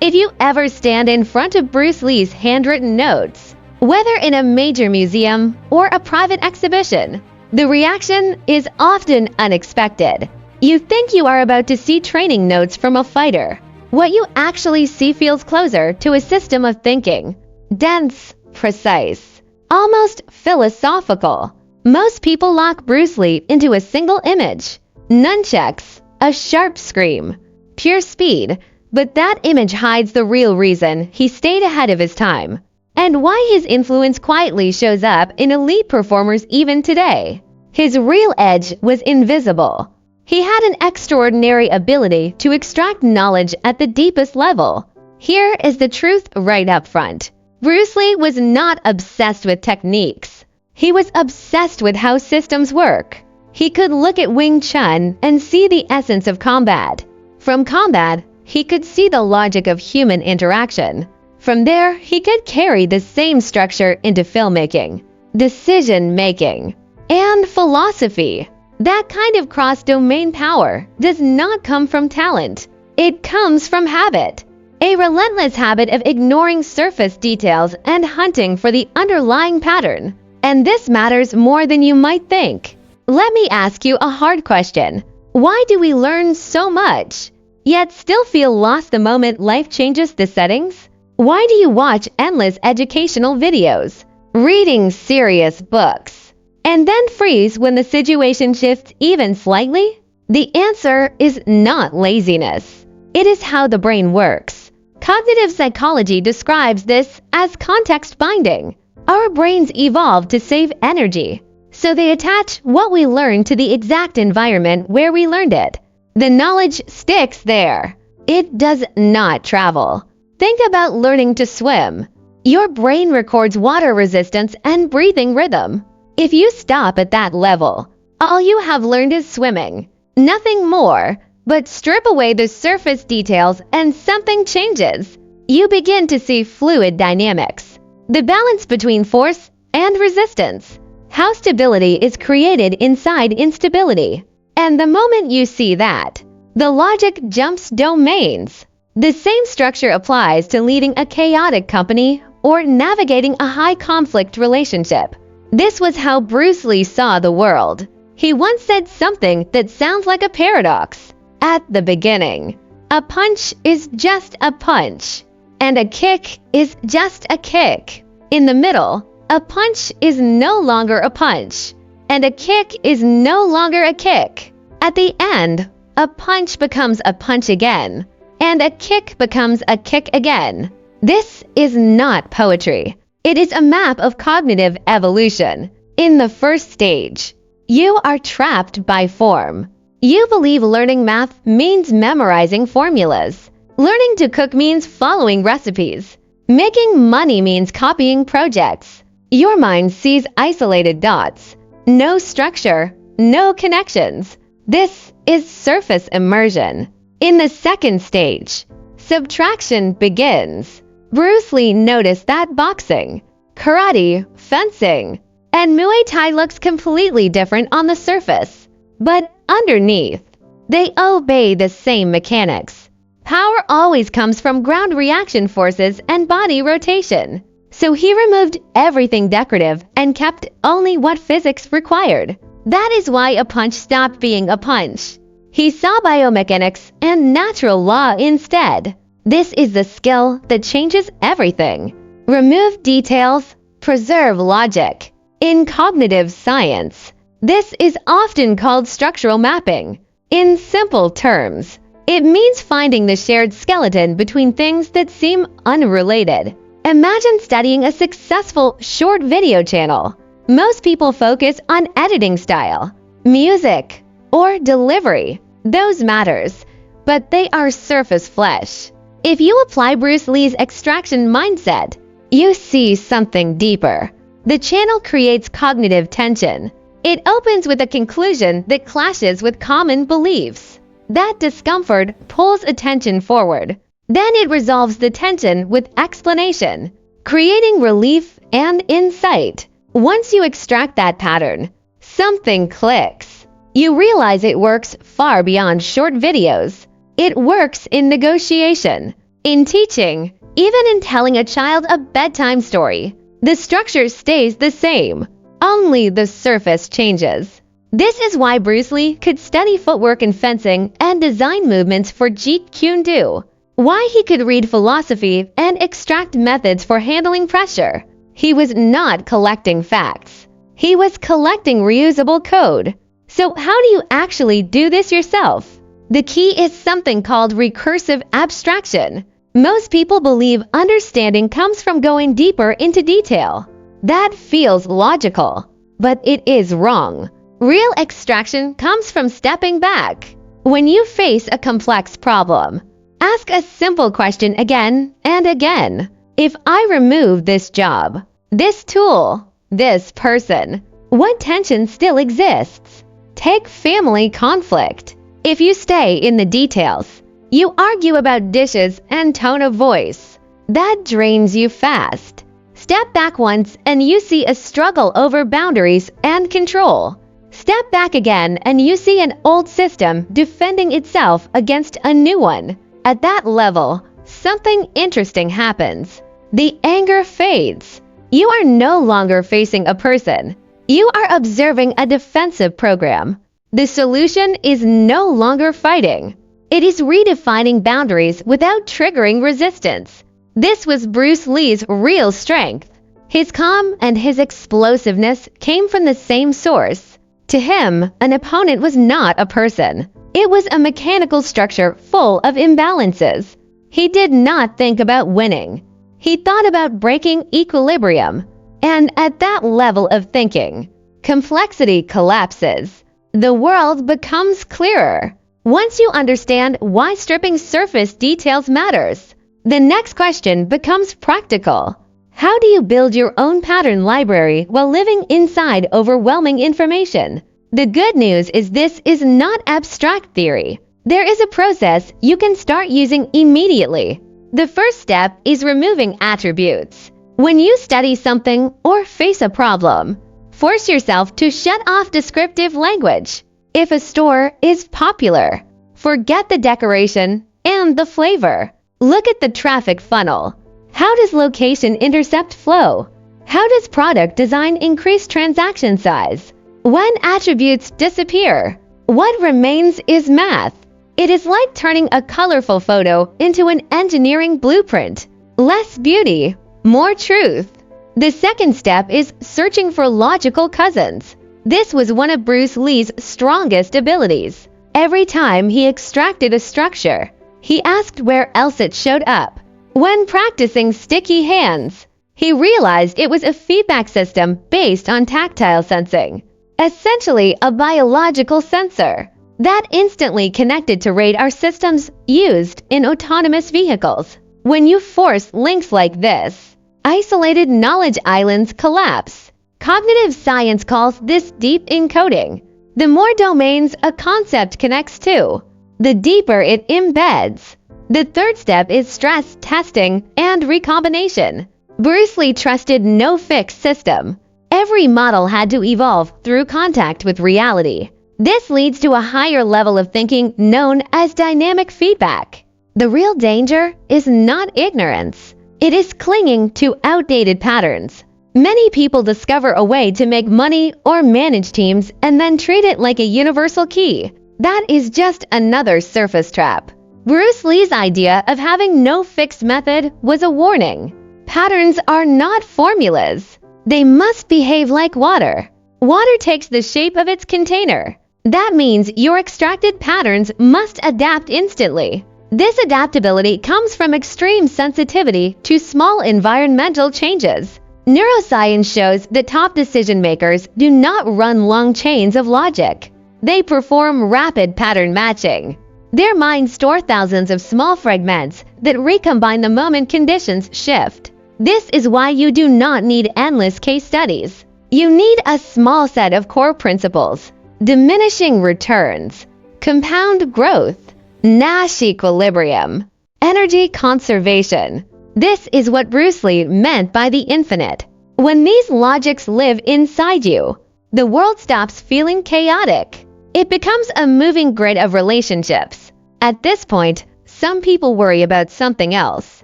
If you ever stand in front of Bruce Lee's handwritten notes, whether in a major museum or a private exhibition, the reaction is often unexpected. You think you are about to see training notes from a fighter. What you actually see feels closer to a system of thinking. Dense, precise, almost philosophical. Most people lock Bruce Lee into a single image. Nunchucks, a sharp scream, pure speed, but that image hides the real reason he stayed ahead of his time, and why his influence quietly shows up in elite performers even today. His real edge was invisible. He had an extraordinary ability to extract knowledge at the deepest level. Here is the truth right up front. Bruce Lee was not obsessed with techniques. He was obsessed with how systems work. He could look at Wing Chun and see the essence of combat. From combat, he could see the logic of human interaction. From there, he could carry the same structure into filmmaking, decision-making, and philosophy. That kind of cross-domain power does not come from talent. It comes from habit. A relentless habit of ignoring surface details and hunting for the underlying pattern. And this matters more than you might think. Let me ask you a hard question. Why do we learn so much, yet still feel lost the moment life changes the settings? Why do you watch endless educational videos, reading serious books, and then freeze when the situation shifts even slightly? The answer is not laziness. It is how the brain works. Cognitive psychology describes this as context binding. Our brains evolved to save energy, so they attach what we learn to the exact environment where we learned it. The knowledge sticks there. It does not travel. Think about learning to swim. Your brain records water resistance and breathing rhythm. If you stop at that level, all you have learned is swimming. Nothing more, but strip away the surface details and something changes. You begin to see fluid dynamics, the balance between force and resistance, how stability is created inside instability. And the moment you see that, the logic jumps domains. The same structure applies to leading a chaotic company or navigating a high-conflict relationship. This was how Bruce Lee saw the world. He once said something that sounds like a paradox. At the beginning, a punch is just a punch, and a kick is just a kick. In the middle, a punch is no longer a punch, and a kick is no longer a kick. At the end, a punch becomes a punch again, and a kick becomes a kick again. This is not poetry. It is a map of cognitive evolution. In the first stage, you are trapped by form. You believe learning math means memorizing formulas. Learning to cook means following recipes. Making money means copying projects. Your mind sees isolated dots. No structure, no connections. This is surface immersion. In the second stage, subtraction begins. Bruce Lee noticed that boxing, karate, fencing, and Muay Thai looks completely different on the surface. But underneath, they obey the same mechanics. Power always comes from ground reaction forces and body rotation. So he removed everything decorative and kept only what physics required. That is why a punch stopped being a punch. He saw biomechanics and natural law instead. This is the skill that changes everything. Remove details, preserve logic. In cognitive science, this is often called structural mapping. In simple terms, it means finding the shared skeleton between things that seem unrelated. Imagine studying a successful short video channel. Most people focus on editing style, music, or delivery. Those matters, but they are surface flesh. If you apply Bruce Lee's extraction mindset, you see something deeper. The channel creates cognitive tension. It opens with a conclusion that clashes with common beliefs. That discomfort pulls attention forward. Then it resolves the tension with explanation, creating relief and insight. Once you extract that pattern, something clicks. You realize it works far beyond short videos. It works in negotiation, In teaching, even in telling a child a bedtime story, the structure stays the same, only the surface changes. This is why Bruce Lee could study footwork and fencing and design movements for Jeet Kune Do, why he could read philosophy and extract methods for handling pressure. He was not collecting facts. He was collecting reusable code. So how do you actually do this yourself? The key is something called recursive abstraction. Most people believe understanding comes from going deeper into detail. That feels logical, but it is wrong. Real extraction comes from stepping back. When you face a complex problem, ask a simple question again and again. If I remove this job, this tool, this person, what tension still exists? Take family conflict. If you stay in the details, you argue about dishes and tone of voice. That drains you fast. Step back once and you see a struggle over boundaries and control. Step back again and you see an old system defending itself against a new one. At that level, something interesting happens. The anger fades. You are no longer facing a person. You are observing a defensive program. The solution is no longer fighting. It is redefining boundaries without triggering resistance. This was Bruce Lee's real strength. His calm and his explosiveness came from the same source. To him, an opponent was not a person. It was a mechanical structure full of imbalances. He did not think about winning. He thought about breaking equilibrium. And at that level of thinking, complexity collapses. The world becomes clearer. Once you understand why stripping surface details matters, the next question becomes practical. How do you build your own pattern library while living inside overwhelming information? The good news is this is not abstract theory. There is a process you can start using immediately. The first step is removing attributes. When you study something or face a problem, force yourself to shut off descriptive language. If a store is popular, forget the decoration and the flavor. Look at the traffic funnel. How does location intercept flow? How does product design increase transaction size? When attributes disappear, what remains is math. It is like turning a colorful photo into an engineering blueprint. Less beauty, more truth. The second step is searching for logical cousins. This was one of Bruce Lee's strongest abilities. Every time he extracted a structure, he asked where else it showed up. When practicing sticky hands, he realized it was a feedback system based on tactile sensing, essentially a biological sensor that instantly connected to radar systems used in autonomous vehicles. When you force links like this, isolated knowledge islands collapse. Cognitive science calls this deep encoding. The more domains a concept connects to, the deeper it embeds. The third step is stress testing and recombination. Bruce Lee trusted no fixed system. Every model had to evolve through contact with reality. This leads to a higher level of thinking known as dynamic feedback. The real danger is not ignorance. It is clinging to outdated patterns. Many people discover a way to make money or manage teams and then treat it like a universal key. That is just another surface trap. Bruce Lee's idea of having no fixed method was a warning. Patterns are not formulas. They must behave like water. Water takes the shape of its container. That means your extracted patterns must adapt instantly. This adaptability comes from extreme sensitivity to small environmental changes. Neuroscience shows that top decision makers do not run long chains of logic. They perform rapid pattern matching. Their minds store thousands of small fragments that recombine the moment conditions shift. This is why you do not need endless case studies. You need a small set of core principles: diminishing returns, compound growth, Nash equilibrium, energy conservation. This is what Bruce Lee meant by the infinite. When these logics live inside you, the world stops feeling chaotic. It becomes a moving grid of relationships. At this point, some people worry about something else.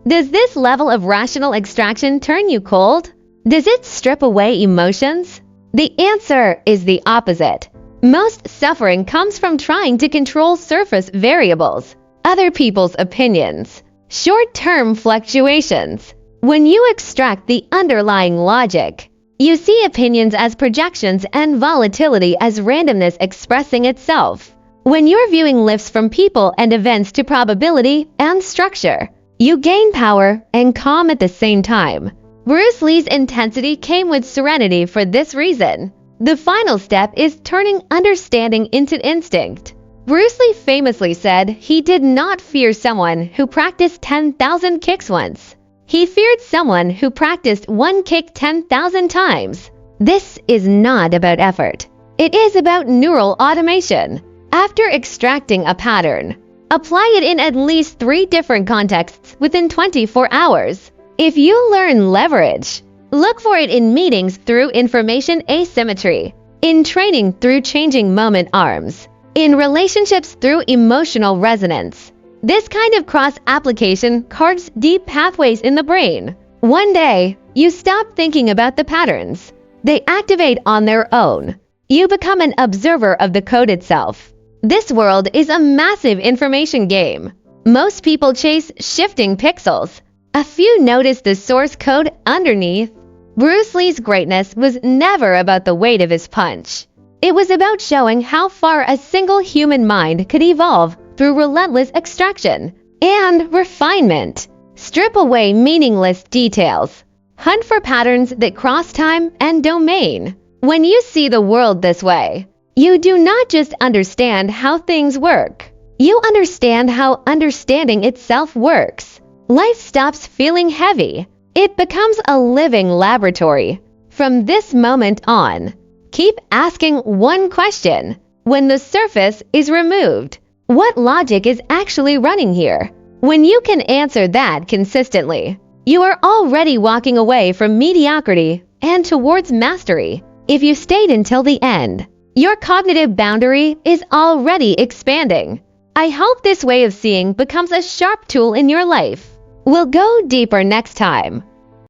Does this level of rational extraction turn you cold? Does it strip away emotions? The answer is the opposite. Most suffering comes from trying to control surface variables, other people's opinions, short-term fluctuations. When you extract the underlying logic, you see opinions as projections and volatility as randomness expressing itself. When you're viewing lifts from people and events to probability and structure, you gain power and calm at the same time. Bruce Lee's intensity came with serenity for this reason. The final step is turning understanding into instinct. Bruce Lee famously said he did not fear someone who practiced 10,000 kicks once. He feared someone who practiced one kick 10,000 times. This is not about effort. It is about neural automation. After extracting a pattern, apply it in at least 3 different contexts within 24 hours. If you learn leverage, look for it in meetings through information asymmetry, in training through changing moment arms, in relationships through emotional resonance. This kind of cross-application carves deep pathways in the brain. One day, you stop thinking about the patterns. They activate on their own. You become an observer of the code itself. This world is a massive information game. Most people chase shifting pixels. A few notice the source code underneath. Bruce Lee's greatness was never about the weight of his punch. It was about showing how far a single human mind could evolve through relentless extraction and refinement. Strip away meaningless details. Hunt for patterns that cross time and domain. When you see the world this way, you do not just understand how things work. You understand how understanding itself works. Life stops feeling heavy. It becomes a living laboratory. From this moment on, keep asking one question. When the surface is removed, what logic is actually running here? When you can answer that consistently, you are already walking away from mediocrity and towards mastery. If you stayed until the end, your cognitive boundary is already expanding. I hope this way of seeing becomes a sharp tool in your life. We'll go deeper next time.